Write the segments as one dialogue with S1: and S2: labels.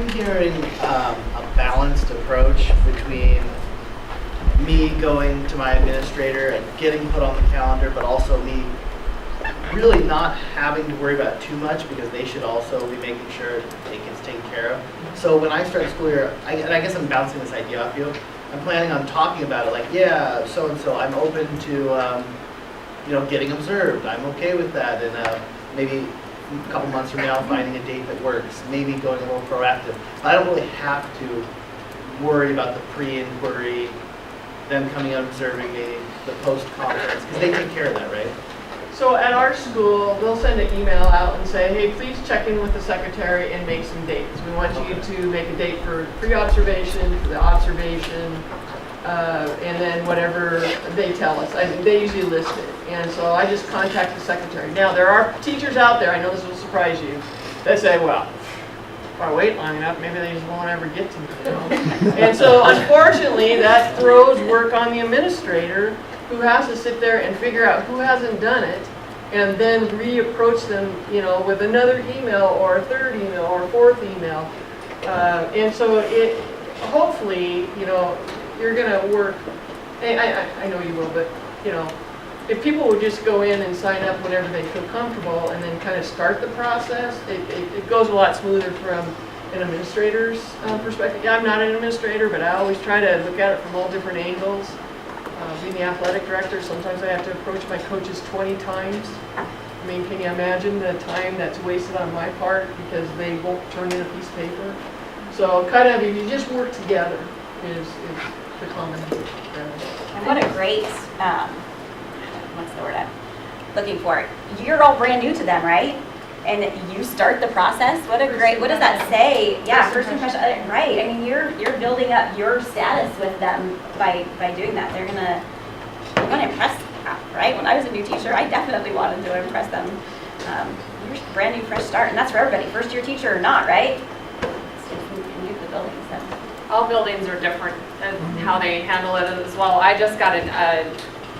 S1: I'm hearing a balanced approach between me going to my administrator and getting put on the calendar, but also me really not having to worry about it too much because they should also be making sure it gets taken care of. So when I start school year, and I guess I'm bouncing this idea off you, I'm planning on talking about it like, yeah, so-and-so, I'm open to getting observed. I'm okay with that, and maybe a couple months from now finding a date that works, maybe going a little proactive. I don't really have to worry about the pre-inquiry, them coming out observing me, the post-conference, because they take care of that, right?
S2: So at our school, they'll send an email out and say, hey, please check in with the secretary and make some dates. We want you to make a date for pre-observation, for the observation, and then whatever they tell us. They usually list it. And so I just contact the secretary. Now, there are teachers out there, I know this will surprise you, that say, well, if I wait long enough, maybe they just won't ever get to me. And so unfortunately, that throws work on the administrator, who has to sit there and figure out who hasn't done it, and then reapproach them, with another email or a third email or a fourth email. And so hopefully, you're going to work. I know you will, but if people would just go in and sign up whenever they feel comfortable, and then kind of start the process, it goes a lot smoother from an administrator's perspective. Yeah, I'm not an administrator, but I always try to look at it from all different angles. Being the athletic director, sometimes I have to approach my coaches 20 times. I mean, can you imagine the time that's wasted on my part because they won't turn in a piece of paper? So kind of, if you just work together is the common.
S3: And what a great, what's the word I'm looking for? You're all brand new to them, right? And you start the process. What does that say? Yeah, first impression, right. I mean, you're building up your status with them by doing that. You're gonna impress them, right? When I was a new teacher, I definitely wanted to impress them. You're a brand new, fresh start, and that's for everybody, first year teacher or not, right? It's new to the building, so.
S4: All buildings are different in how they handle it as well. I just got an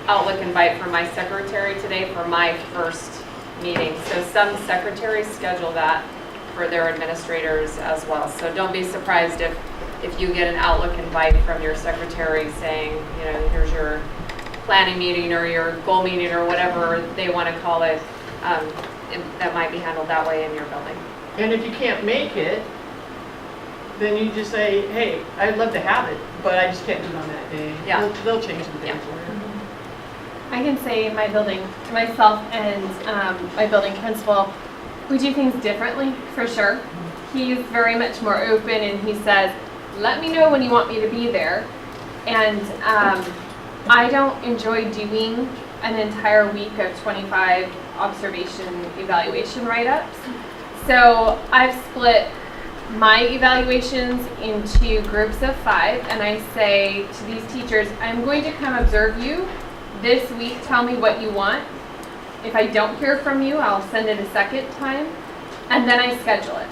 S4: Outlook invite from my secretary today for my first meeting. So some secretaries schedule that for their administrators as well. So don't be surprised if you get an Outlook invite from your secretary saying, here's your planning meeting or your goal meeting or whatever they want to call it. That might be handled that way in your building.
S2: And if you can't make it, then you just say, hey, I'd love to have it, but I just can't do it on that day.
S4: Yeah.
S2: They'll change the day
S4: Yeah.
S2: for you.
S5: I can say in my building, myself and my building principal, we do things differently, for sure. He's very much more open, and he says, let me know when you want me to be there. And I don't enjoy doing an entire week of 25 observation evaluation write-ups. So I've split my evaluations into groups of 5, and I say to these teachers, I'm going to come observe you this week. Tell me what you want. If I don't hear from you, I'll send it a second time, and then I schedule it.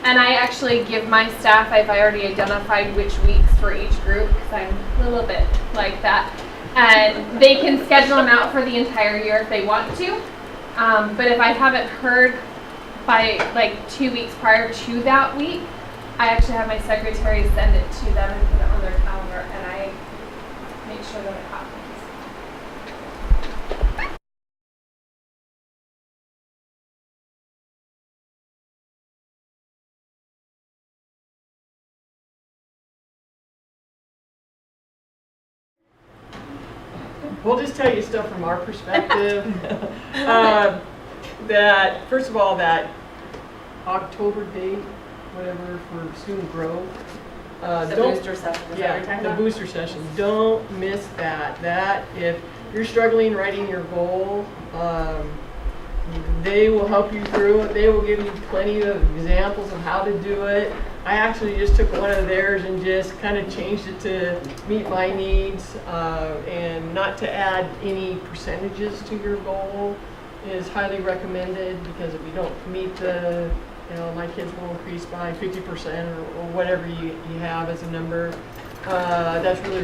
S5: And I actually give my staff, I've already identified which weeks for each group, because I'm a little bit like that, and they can schedule them out for the entire year if they want to. But if I haven't heard by like 2 weeks prior to that week, I actually have my secretary send it to them and put it on their calendar, and I make sure that it happens.
S2: We'll just tell you stuff from our perspective. That, first of all, that October date, whatever, for student growth.
S4: The booster session, is that what you're talking about?
S2: The booster session. Don't miss that. That, if you're struggling writing your goal, they will help you through it. They will give you plenty of examples of how to do it. I actually just took one of theirs and just kind of changed it to meet my needs, and not to add any percentages to your goal is highly recommended, because if you don't meet the, my kids will increase by 50% or whatever you have as a number. That's really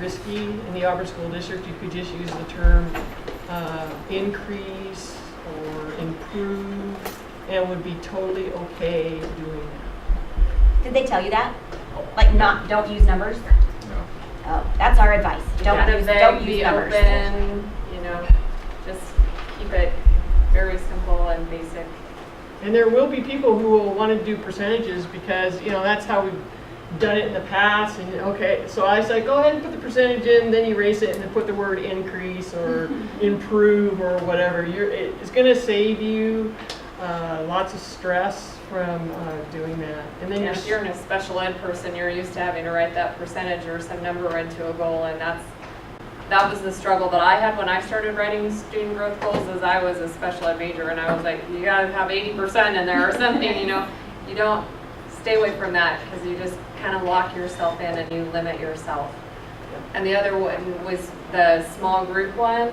S2: risky in the Auburn School District. You could just use the term increase or improve, and would be totally okay doing that.
S3: Did they tell you that? Like don't use numbers?
S6: No.
S3: Oh, that's our advice.
S4: Kind of
S3: Don't
S4: vague,
S3: use
S4: be
S3: numbers.
S4: open, you know, just keep it very simple and basic.
S2: And there will be people who will want to do percentages because, you know, that's how we've done it in the past. And, okay, so I said, go ahead and put the percentage in, then erase it and then put the word increase or improve or whatever. It's going to save you lots of stress from doing that. And then
S4: If you're a special ed person, you're used to having to write that percentage or some number into a goal, and that was the struggle that I had when I started writing student growth goals. As I was a special ed major, and I was like, you gotta have 80% in there or something, you know. You don't stay away from that because you just kind of lock yourself in and you limit yourself. And the other one was the small group one.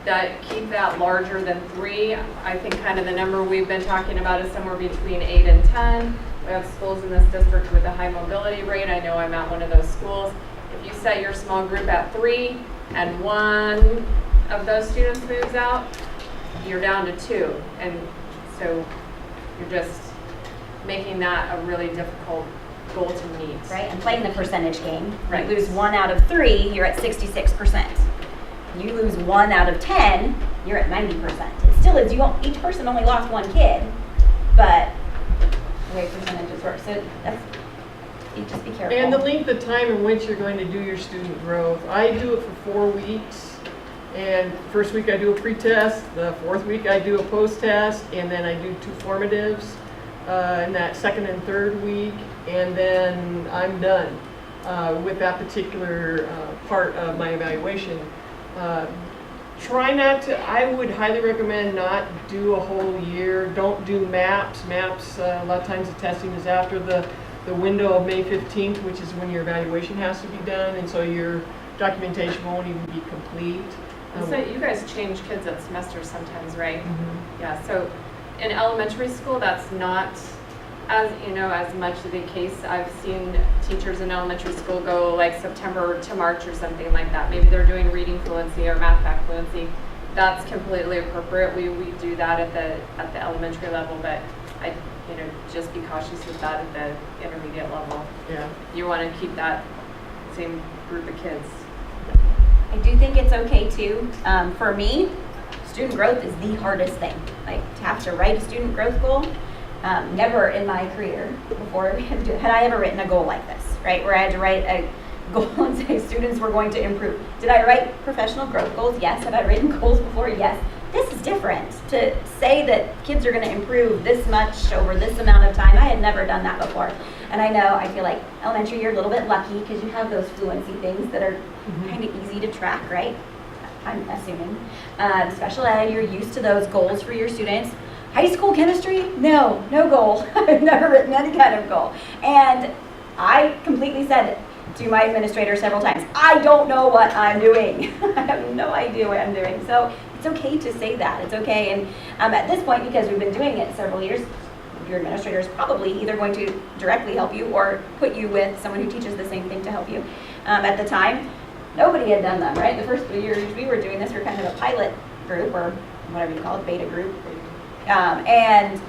S4: That keep that larger than 3. I think kind of the number we've been talking about is somewhere between 8 and 10. We have schools in this district with a high mobility rate. I know I'm at one of those schools. If you set your small group at 3 and one of those students moves out, you're down to 2. And so you're just making that a really difficult goal to meet.
S3: Right, and playing the percentage game.
S4: Right.
S3: You lose 1 out of 3, you're at 66%. You lose 1 out of 10, you're at 90%. It still is, each person only lost 1 kid, but the way percentages work, so you just be careful.
S2: And the length of time in which you're going to do your student growth. I do it for 4 weeks. And first week I do a pre-test, the 4th week I do a post-test, and then I do 2 formatives in that 2nd and 3rd week, and then I'm done with that particular part of my evaluation. Try not to, I would highly recommend not do a whole year. Don't do maps. Maps, a lot of times the testing is after the window of May 15th, which is when your evaluation has to be done, and so your documentation won't even be complete.
S4: So you guys change kids at semester sometimes, right?
S2: Mhm.
S4: Yeah, so in elementary school, that's not as much the case. I've seen teachers in elementary school go like September to March or something like that. Maybe they're doing reading fluency or math back fluency. That's completely appropriate. We do that at the elementary level, but just be cautious with that at the intermediate level.
S2: Yeah.
S4: You want to keep that same group of kids.
S3: I do think it's okay too. For me, student growth is the hardest thing. Like to have to write a student growth goal. Never in my career before had I ever written a goal like this, right? Where I had to write a goal and say students were going to improve. Did I write professional growth goals? Yes. Have I written goals before? Yes. This is different. To say that kids are going to improve this much over this amount of time, I had never done that before. And I feel like elementary, you're a little bit lucky because you have those fluency things that are kind of easy to track, right? I'm assuming. Special ed, you're used to those goals for your students. High school chemistry? No goal. I've never written any kind of goal. And I completely said to my administrator several times, I don't know what I'm doing. I have no idea what I'm doing. So it's okay to say that. It's okay. And at this point, because we've been doing it several years, your administrator is probably either going to directly help you or put you with someone who teaches the same thing to help you. At the time, nobody had done them, right? The first 3 years we were doing this, we were kind of a pilot group or whatever you call it, beta group. And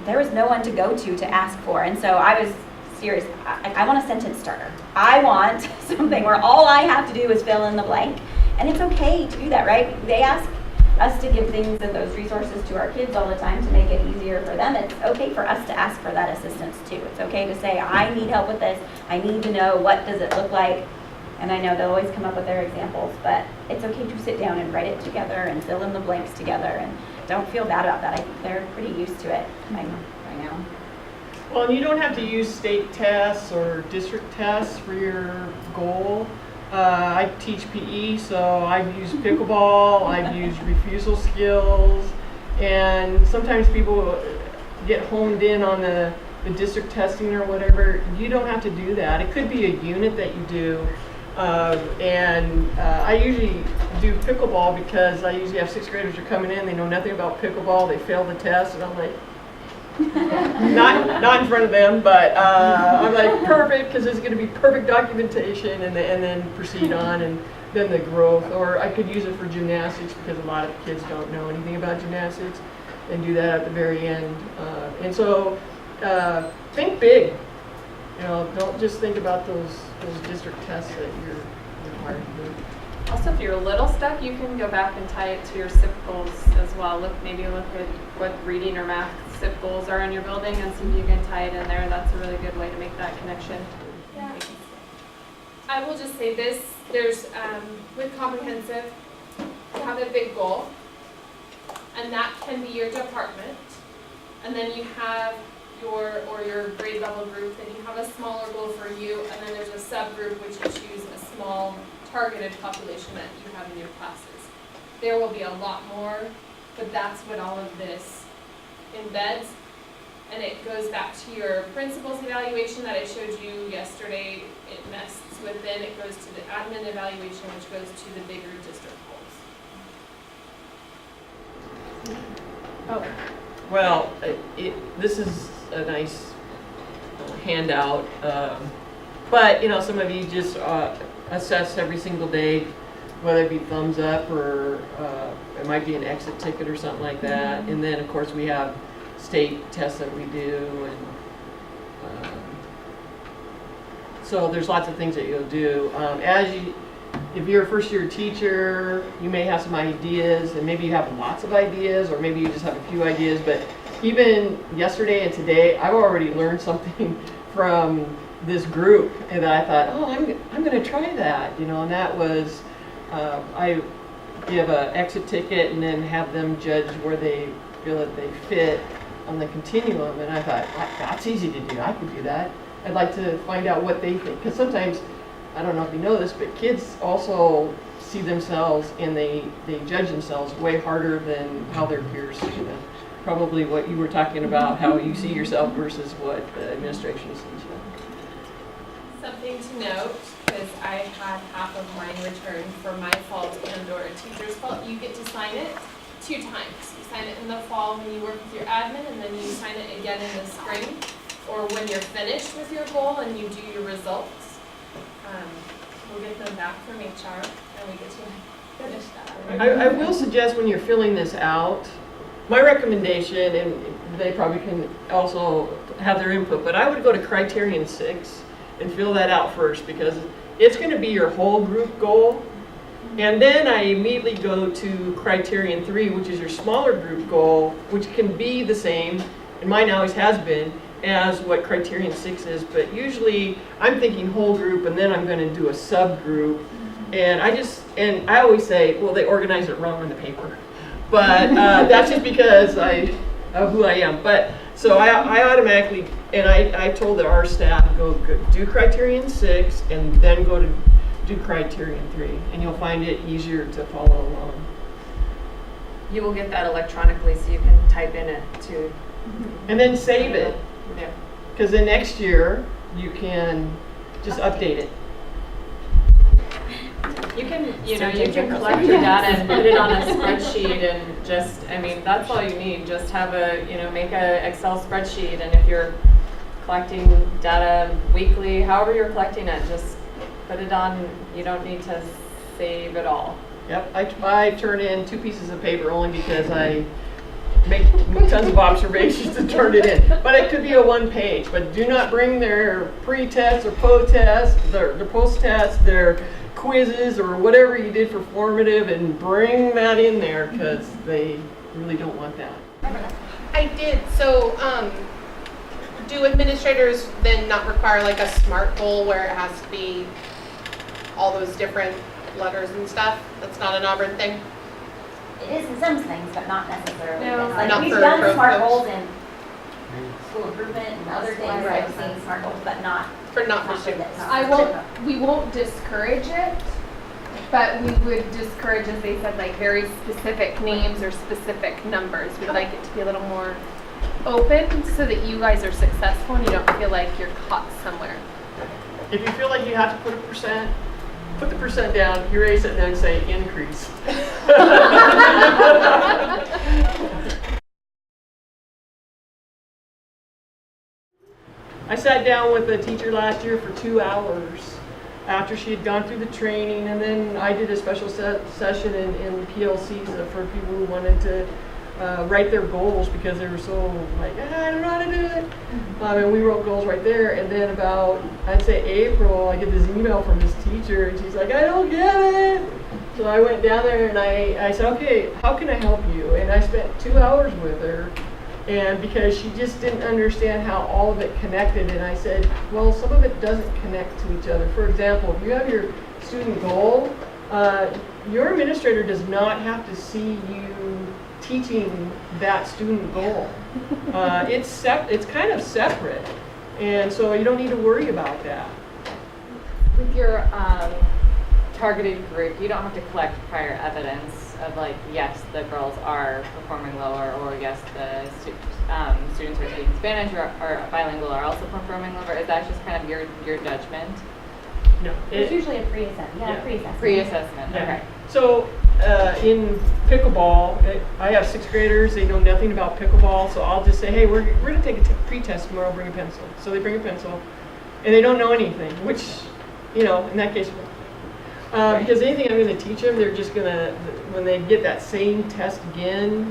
S3: there was no one to go to ask for. And so I was serious. I want a sentence starter. I want something where all I have to do is fill in the blank. And it's okay to do that, right? They ask us to give things and those resources to our kids all the time to make it easier for them. It's okay for us to ask for that assistance too. It's okay to say, I need help with this. I need to know what does it look like. And I know they'll always come up with their examples, but it's okay to sit down and write it together and fill in the blanks together. And don't feel bad about that. I think they're pretty used to it right now.
S2: Well, and you don't have to use state tests or district tests for your goal. I teach PE, so I've used pickleball, I've used refusal skills, and sometimes people get honed in on the district testing or whatever. You don't have to do that. It could be a unit that you do. I usually do pickleball because I usually have 6th graders who are coming in, they know nothing about pickleball, they fail the test, and I'm like, not in front of them, but I'm like, perfect, because there's going to be perfect documentation, and then proceed on, and then the growth. Or I could use it for gymnastics because a lot of kids don't know anything about gymnastics, and do that at the very end. And so think big. Don't just think about those district tests that you're required to do.
S4: Also, if you're a little stuck, you can go back and tie it to your SIP goals as well. Maybe look at what reading or math SIP goals are in your building and see if you can tie it in there. That's a really good way to make that connection.
S5: Yeah. I will just say this, there's, with comprehensive, you have a big goal, and that can be your department. And then you have your grade level group, then you have a smaller goal for you, and then there's a subgroup which you choose a small targeted population that you have in your classes. There will be a lot more, but that's what all of this embeds. And it goes back to your principal's evaluation that I showed you yesterday. It nests within, it goes to the admin evaluation, which goes to the bigger district goals. Oh.
S2: Well, this is a nice handout, but some of you just assess every single day, whether it be thumbs up or it might be an exit ticket or something like that. And then, of course, we have state tests that we do, and so there's lots of things that you'll do. If you're a first-year teacher, you may have some ideas, and maybe you have lots of ideas, or maybe you just have a few ideas. But even yesterday and today, I've already learned something from this group, and I thought, oh, I'm going to try that, and that was I give an exit ticket and then have them judge where they feel that they fit on the continuum, and I thought, that's easy to do. I could do that. I'd like to find out what they think, because sometimes, I don't know if you know this, but kids also see themselves and they judge themselves way harder than how their peers see them. Probably what you were talking about, how you see yourself versus what the administration sees you.
S5: Something to note, because I had half of mine returned for my fault and or a teacher's fault, you get to sign it 2 times. You sign it in the fall when you work with your admin, and then you sign it again in the spring, or when you're finished with your goal and you do your results. We'll get them back from HR, and we get to finish that.
S2: I will suggest when you're filling this out, my recommendation, and they probably can also have their input, but I would go to criterion 6 and fill that out first, because it's going to be your whole group goal. And then I immediately go to criterion 3, which is your smaller group goal, which can be the same, and mine always has been, as what criterion 6 is. But usually I'm thinking whole group, and then I'm going to do a subgroup. And I always say, well, they organize it wrong on the paper. But that's just because of who I am. But so I automatically, and I told our staff, go do criterion 6 and then go to do criterion 3, and you'll find it easier to follow along.
S4: You will get that electronically, so you can type in it too.
S2: And then save it,
S4: Yeah.
S2: because then next year you can just update it.
S4: You can, you can collect your data and put it on a spreadsheet, and that's all you need. Just have make a Excel spreadsheet, and if you're collecting data weekly, however you're collecting it, just put it on. You don't need to save it all.
S2: Yep, I turn in 2 pieces of paper only because I make tons of observations to turn it in. But it could be a 1-page. But do not bring their pre-test or post-test, their post-test, their quizzes, or whatever you did for formative, and bring that in there, because they really don't want that.
S6: I did. So, do administrators then not require like a SMART goal where it has to be all those different letters and stuff? That's not an Auburn thing?
S3: It is in some things, but not necessarily.
S5: No,
S3: It's like
S6: not
S3: we've
S6: for
S3: done
S6: growth
S3: SMART
S6: coach.
S3: goals in school improvement and other things.
S6: Right.
S3: I've seen SMART goals, but not
S6: Not for
S3: for
S6: students.
S3: this.
S5: We won't discourage it, but we would discourage, as they said, like very specific names or specific numbers. We'd like it to be a little more open so that you guys are successful and you don't feel like you're caught somewhere.
S2: If you feel like you have to put a percent, put the percent down, erase it, and then say increase. I sat down with a teacher last year for 2 hours after she had gone through the training, and then I did a special session in PLCs for people who wanted to write their goals because they were so like, I don't know how to do it. And we wrote goals right there. And then about, I'd say April, I get this email from this teacher and she's like, I don't get it. So I went down there and I said, okay, how can I help you? And I spent 2 hours with her. And because she just didn't understand how all of it connected. And I said, well, some of it doesn't connect to each other. For example, if you have your student goal, your administrator does not have to see you teaching that student goal. It's kind of separate, and so you don't need to worry about that.
S7: With your targeted group, you don't have to collect prior evidence of like, yes, the girls are performing lower, or yes, the students who are taking Spanish or bilingual are also performing lower. Is that just kind of your judgment?
S2: No,
S3: It's usually a pre-assessment.
S2: Yeah.
S3: Pre-assessment.
S7: Pre-assessment,
S2: Yeah.
S7: okay.
S2: So in pickleball, I have 6th graders. They know nothing about pickleball, so I'll just say, hey, we're going to take a pre-test tomorrow. Bring a pencil. So they bring a pencil, and they don't know anything. Which, in that case, because anything I'm going to teach them, they're just going to, when they get that same test again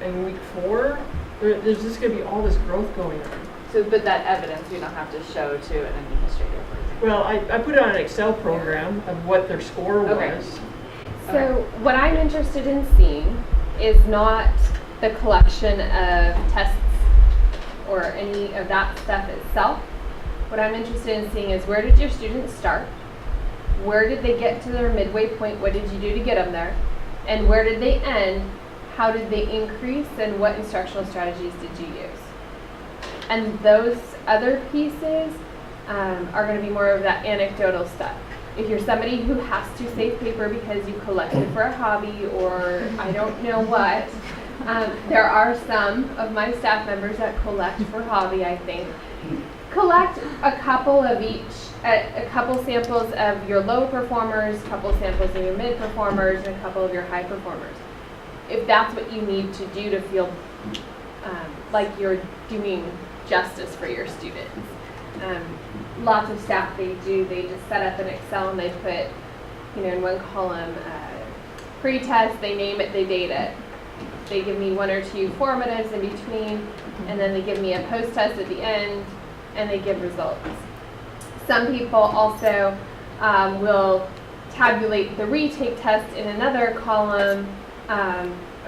S2: in week 4, there's just going to be all this growth going on.
S7: So, but that evidence you don't have to show to an administrator, for example.
S2: Well, I put it on an Excel program of what their score
S7: Okay.
S2: was.
S5: So what I'm interested in seeing is not the collection of tests or any of that stuff itself. What I'm interested in seeing is, where did your students start? Where did they get to their midway point? What did you do to get them there? And where did they end? How did they increase? And what instructional strategies did you use? And those other pieces are going to be more of that anecdotal stuff. If you're somebody who has to save paper because you collected for a hobby or I don't know what, there are some of my staff members that collect for hobby, I think. Collect a couple of each, a couple samples of your low performers, a couple samples of your mid performers, and a couple of your high performers. If that's what you need to do to feel like you're doing justice for your students. Lots of staff, they just set up an Excel and they put, in one column, pre-test, they name it, they date it. They give me 1 or 2 formatives in between, and then they give me a post-test at the end, and they give results. Some people also will tabulate the retake test in another column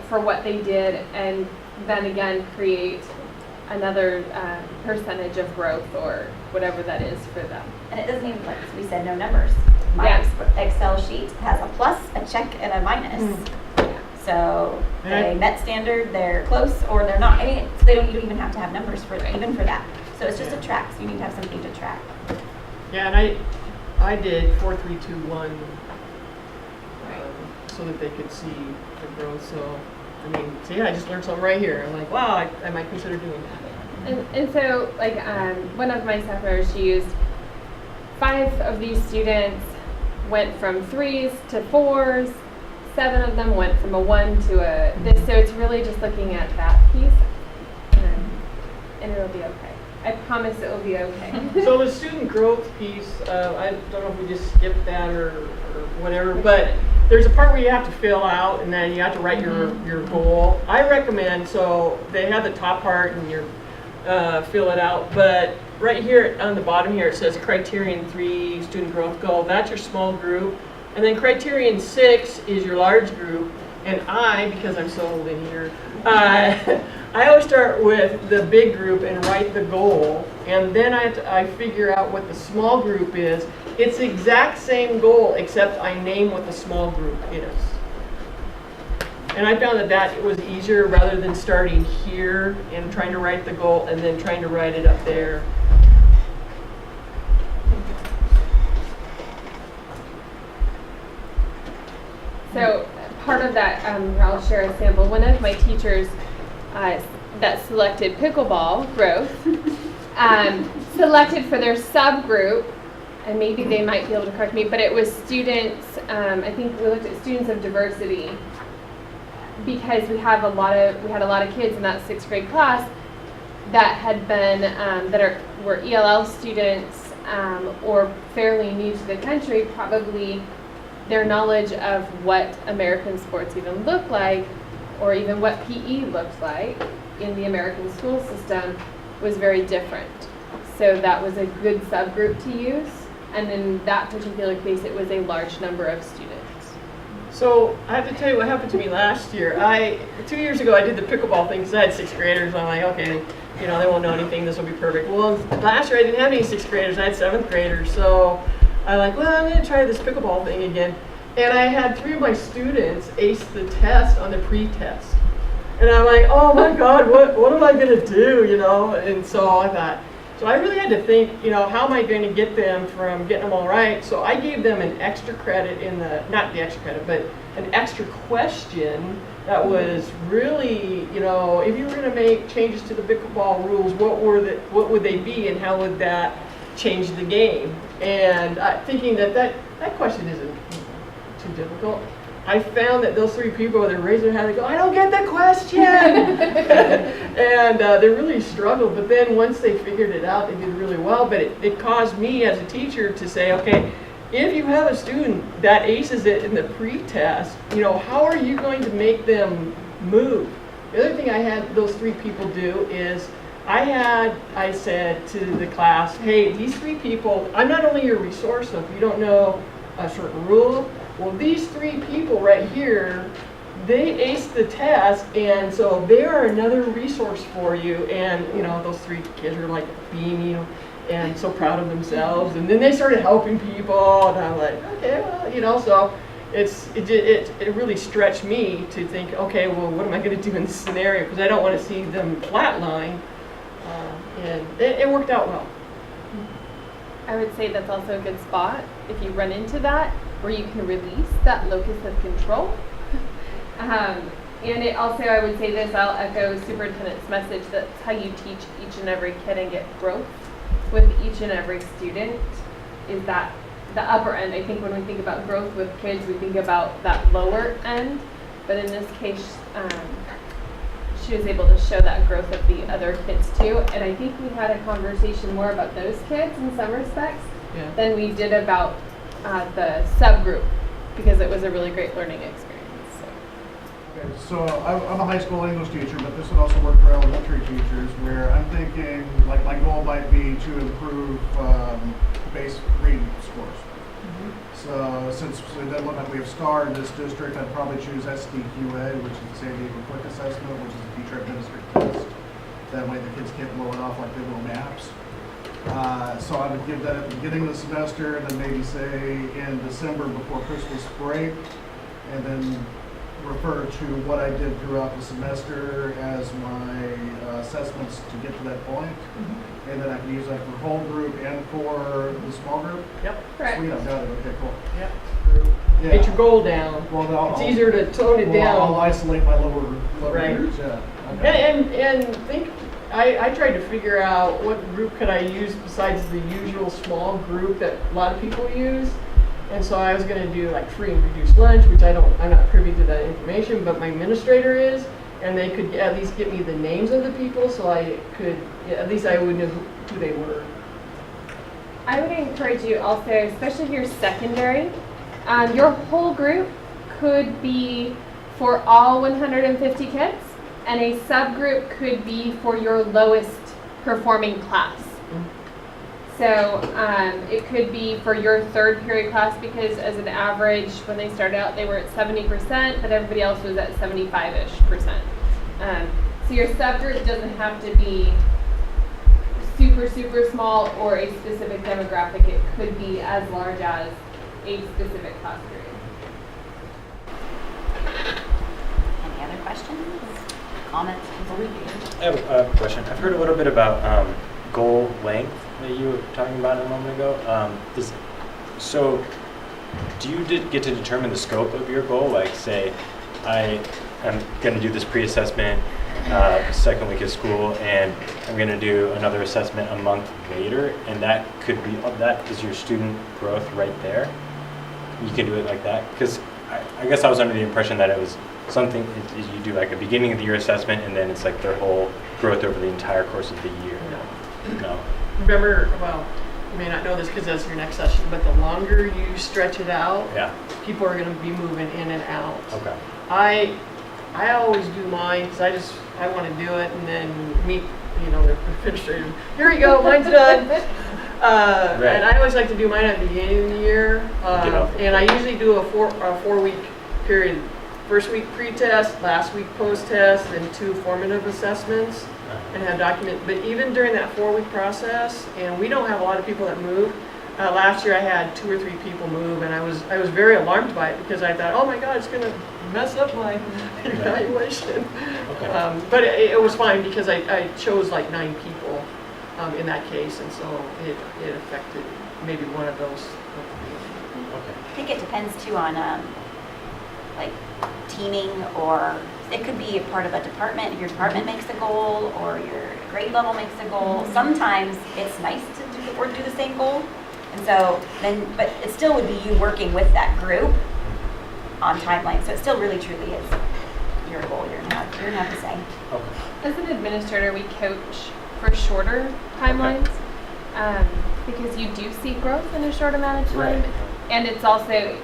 S5: for what they did, and then again create another percentage of growth or whatever that is for them.
S3: And it doesn't even, like we said, no numbers. My
S5: Yeah.
S3: Excel sheet has a plus, a check, and a minus. So they met standard, they're close, or they're not. I mean, so you don't even have to have numbers for even for that. So it's just a track. So you need to have something to track.
S2: Yeah, and I did 4, 3, 2, 1, so that they could see the growth. So I just learned something right here. I'm like, wow, I might consider doing that.
S5: And so, like, one of my staff members, she used 5 of these students went from 3s to 4s. 7 of them went from a 1 to a this. So it's really just looking at that piece, and it'll be okay. I promise it will be okay.
S2: So the student growth piece, I don't know if we just skipped that or whatever, but there's a part where you have to fill out and then you have to write your goal. I recommend, so they have the top part and you fill it out, but right here on the bottom here it says criterion 3 student growth goal. That's your small group. And then criterion 6 is your large group. And because I'm so old in here, I always start with the big group and write the goal. And then I figure out what the small group is. It's the exact same goal, except I name what the small group is. And I found that it was easier rather than starting here and trying to write the goal and then trying to write it up there.
S5: So part of that, I'll share a sample. One of my teachers that selected pickleball growth selected for their subgroup, and maybe they might be able to correct me, but it was students, I think we looked at students of diversity, because we had a lot of kids in that 6th grade class that had been, were ELL students or fairly new to the country. Probably their knowledge of what American sports even look like or even what PE looked like in the American school system was very different. So that was a good subgroup to use, and in that particular case, it was a large number of students.
S2: So I have to tell you what happened to me last year. 2 years ago, I did the pickleball thing because I had 6th graders. I'm like, okay, they won't know anything. This will be perfect. Well, last year I didn't have any 6th graders. I had 7th graders. So I'm like, well, I'm going to try this pickleball thing again. And I had 3 of my students ace the test on the pre-test. And I'm like, oh my God, what am I going to do, And so I thought, so I really had to think, how am I going to get them from getting them all right? So I gave them an extra credit not the extra credit, but an extra question that was really, if you were going to make changes to the pickleball rules, what would they be, and how would that change the game? And thinking that question isn't too difficult. I found that those 3 people, they raised their hand, they go, I don't get the question! And they really struggled, but then once they figured it out, they did really well. But it caused me as a teacher to say, okay, if you have a student that aces it in the pre-test, how are you going to make them move? The other thing I had those 3 people do is I said to the class, hey, these 3 people, I'm not only your resource, so if you don't know a certain rule, well, these 3 people right here, they aced the test, and so they are another resource for you. And those 3 kids are like beaming and so proud of themselves. And then they started helping people, and I'm like, okay, well, so it really stretched me to think, okay, well, what am I going to do in this scenario? Because I don't want to see them flatline. And it worked out well.
S5: I would say that's also a good spot if you run into that, where you can release that locus of control. And it also, I would say this, I'll echo superintendent's message, that's how you teach each and every kid and get growth with each and every student, is that the upper end. I think when we think about growth with kids, we think about that lower end, but in this case, she was able to show that growth of the other kids too. And I think we had a conversation more about those kids in some respects than we did about the subgroup, because it was a really great learning experience.
S8: Okay, so I'm a high school English teacher, but this would also work for elementary teachers, where I'm thinking, like, my goal might be to improve base reading scores. So since we have STAR in this district, I'd probably choose SDQA, which is the San Diego Quick Assessment, which is a teacher administered test. That way the kids can't blow it off like they will maps. So I would give that at the beginning of the semester, and then maybe say in December before Christmas break, and then refer to what I did throughout the semester as my assessments to get to that point. And then I can use that for whole group and for the small group.
S2: Yep.
S5: Correct.
S8: Sweet, I've got it. Okay, cool.
S2: Yep.
S8: Yeah.
S2: Get your goal down.
S8: Well,
S2: It's easier to tone it down.
S8: I'll isolate my lower
S2: Right.
S8: groups, yeah. Okay.
S2: And think, I tried to figure out what group could I use besides the usual small group that a lot of people use. And so I was going to do like free and reduced lunch, which I'm not privy to that information, but my administrator is, and they could at least give me the names of the people, so I could, at least I would know who they were.
S5: I would encourage you also, especially if you're secondary, your whole group could be for all 150 kids, and a subgroup could be for your lowest performing class. So it could be for your 3rd period class, because as an average, when they started out, they were at 70%, but everybody else was at 75-ish%. So your subgroup doesn't have to be super, super small or a specific demographic. It could be as large as a specific class period.
S3: Any other questions? Comments?
S9: I have a question. I've heard a little bit about goal length that you were talking about a moment ago. So do you get to determine the scope of your goal? Like, say, I am going to do this pre-assessment second week of school, and I'm going to do another assessment a month later, and that is your student growth right there. You can do it like that? Because I guess I was under the impression that it was something you do like a beginning of the year assessment, and then it's like their whole growth over the entire course of the year. No.
S2: Remember, well, you may not know this because that's your next session, but the longer you stretch it out, people are going to be moving in and out.
S9: Okay.
S2: I always do mine because I want to do it and then meet, the administrator. Here you go, mine's done. And I always like to do mine at the beginning of the year. And I usually do a 4-week period. First week pre-test, last week post-test, and 2 formative assessments, and have but even during that 4-week process, and we don't have a lot of people that move. Last year I had 2 or 3 people move, and I was very alarmed by it because I thought, oh my God, it's gonna mess up my evaluation.
S9: Okay.
S2: But it was fine because I chose like 9 people in that case, and so it affected maybe one of those.
S9: Okay.
S3: I think it depends too on, like, teaming, or it could be a part of a department. If your department makes a goal or your grade level makes a goal, sometimes it's nice to do the same goal. And so then, but it still would be you working with that group on timeline. So it still really truly is your goal. You're gonna have to say.
S9: Okay.
S5: As an administrator, we coach for shorter timelines because you do see growth in a short amount of time.
S9: Right.
S5: And it's also,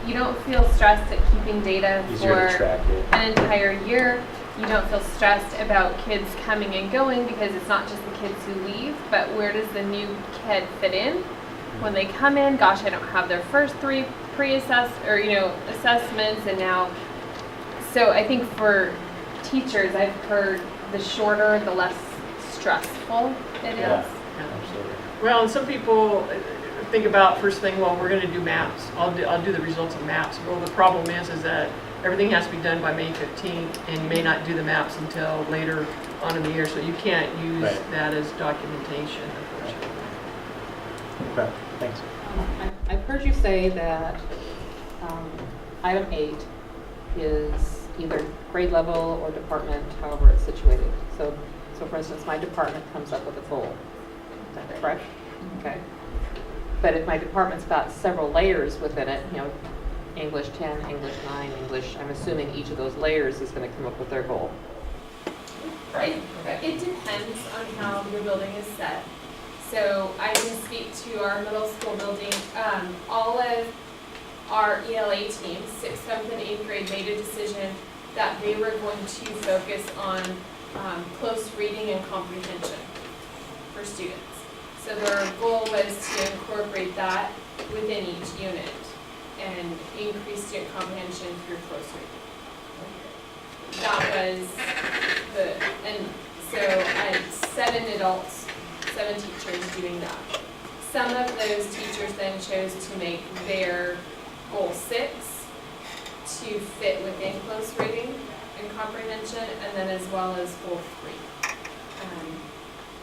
S5: you don't feel stressed at keeping data
S9: Easier to
S5: for
S9: track it.
S5: an entire year. You don't feel stressed about kids coming and going because it's not just the kids who leave, but where does the new kid fit in? When they come in, gosh, I don't have their first 3 pre-assessed or, assessments, and now, so I think for teachers, I've heard the shorter, the less stressful it
S9: Yeah.
S5: is.
S9: Absolutely.
S2: Well, and some people think about first thing, well, we're going to do maps. I'll do the results of maps. Well, the problem is that everything has to be done by May 15th, and you may not do the maps until later on in the year, so you can't use that as documentation, unfortunately.
S9: Okay. Thanks.
S10: I've heard you say that item 8 is either grade level or department, however it's situated. So for instance, my department comes up with a goal. Is that correct? Okay. But if my department's got several layers within it, English 10, English 9, English, I'm assuming each of those layers is going to come up with their goal.
S5: Right. It depends on how your building is set. So I can speak to our middle school building. All of our ELA teams, 6th, 7th, and 8th grade, made a decision that they were going to focus on close reading and comprehension for students. So their goal was to incorporate that within each unit and increase student comprehension through close reading. That was and so I had 7 adults, 7 teachers doing that. Some of those teachers then chose to make their goal 6 to fit within close reading and comprehension, and then as well as goal 3.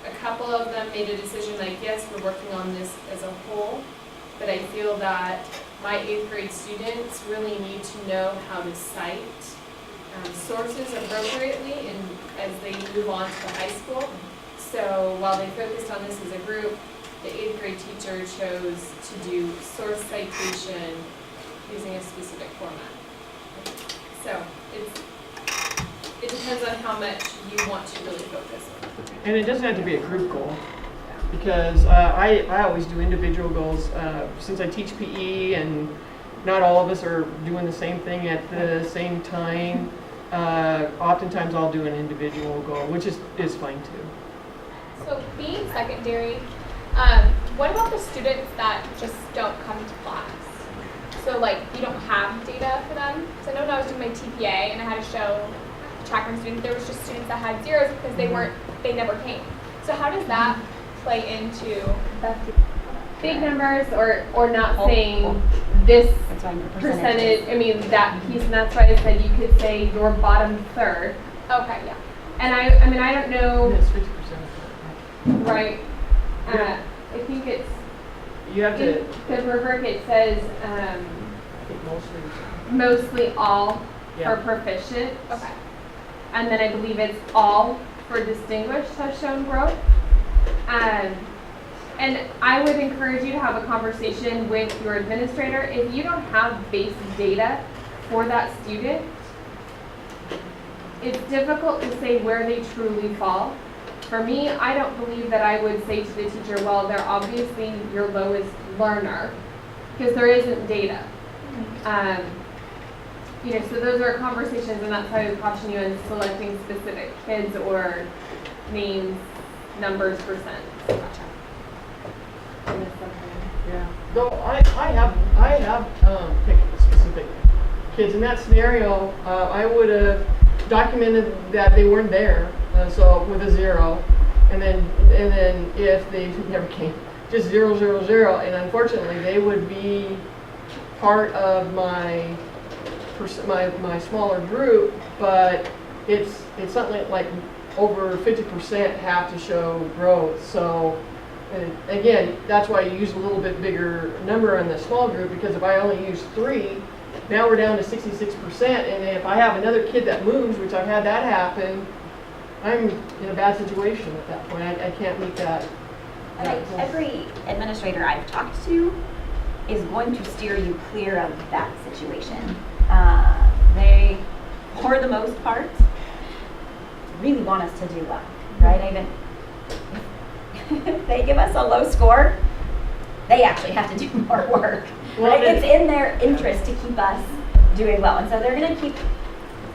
S5: A couple of them made a decision like, yes, we're working on this as a whole, but I feel that my 8th grade students really need to know how to cite sources appropriately as they move on to the high school. So while they focused on this as a group, the 8th grade teacher chose to do source citation using a specific format. So it depends on how much you want to really focus on.
S2: And it doesn't have to be a group goal, because I always do individual goals. Since I teach PE and not all of us are doing the same thing at the same time, oftentimes I'll do an individual goal, which is fine too.
S11: So being secondary, what about the students that just don't come to class? So like you don't have data for them? So I know when I was doing my TPA and I had to show track my students, there was just students that had zeros because they never came. So how does that play into
S5: Big numbers or not saying this percentage, I mean that piece, and that's why I said you could say your bottom third.
S11: Okay, yeah.
S5: And I mean I don't know,
S2: It's 50%.
S5: right, I think it's,
S2: You have to,
S5: the rubric it says
S2: I think
S5: mostly all
S2: Yeah.
S5: for proficient.
S11: Okay.
S5: And then I believe it's all for distinguished has shown growth. And I would encourage you to have a conversation with your administrator. If you don't have base data for that student, it's difficult to say where they truly fall. For me, I don't believe that I would say to the teacher, well, they're obviously your lowest learner, because there isn't data. so those are conversations, and that's how I would caution you in selecting specific kids or names, numbers, percent.
S2: Yeah. Though I have picked specific kids. In that scenario, I would have documented that they weren't there, so with a 0, and then if they never came, just 0, 0, 0, and unfortunately they would be part of my smaller group, but it's something like over 50% have to show growth. So again, that's why you use a little bit bigger number in the small group, because if I only use 3, now we're down to 66%, and if I have another kid that moves, which I've had that happen, I'm in a bad situation at that point. I can't meet that.
S3: Every administrator I've talked to is going to steer you clear of that situation. They, for the most part, really want us to do well, right? Even if they give us a low score, they actually have to do more work. Right? It's in their interest to keep us doing well. And so they're going to keep,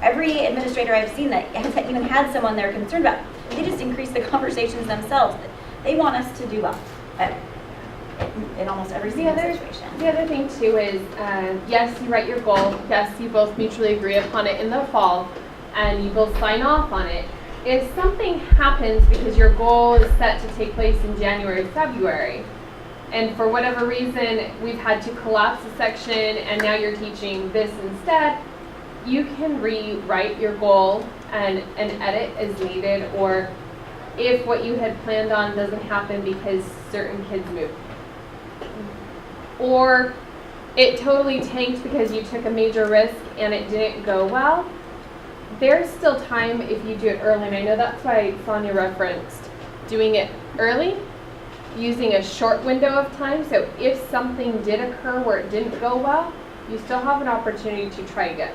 S3: every administrator I've seen that has even had someone they're concerned about, they just increase the conversations themselves. They want us to do well in almost every single situation.
S5: The other thing too is, yes, you write your goal. Yes, you both mutually agree upon it in the fall, and you both sign off on it. If something happens because your goal is set to take place in January, February, and for whatever reason we've had to collapse a section and now you're teaching this instead, you can rewrite your goal and edit as needed, or if what you had planned on doesn't happen because certain kids move. Or it totally tanked because you took a major risk and it didn't go well, there's still time if you do it early. And I know that's why Sonia referenced doing it early, using a short window of time. So if something did occur where it didn't go well, you still have an opportunity to try again.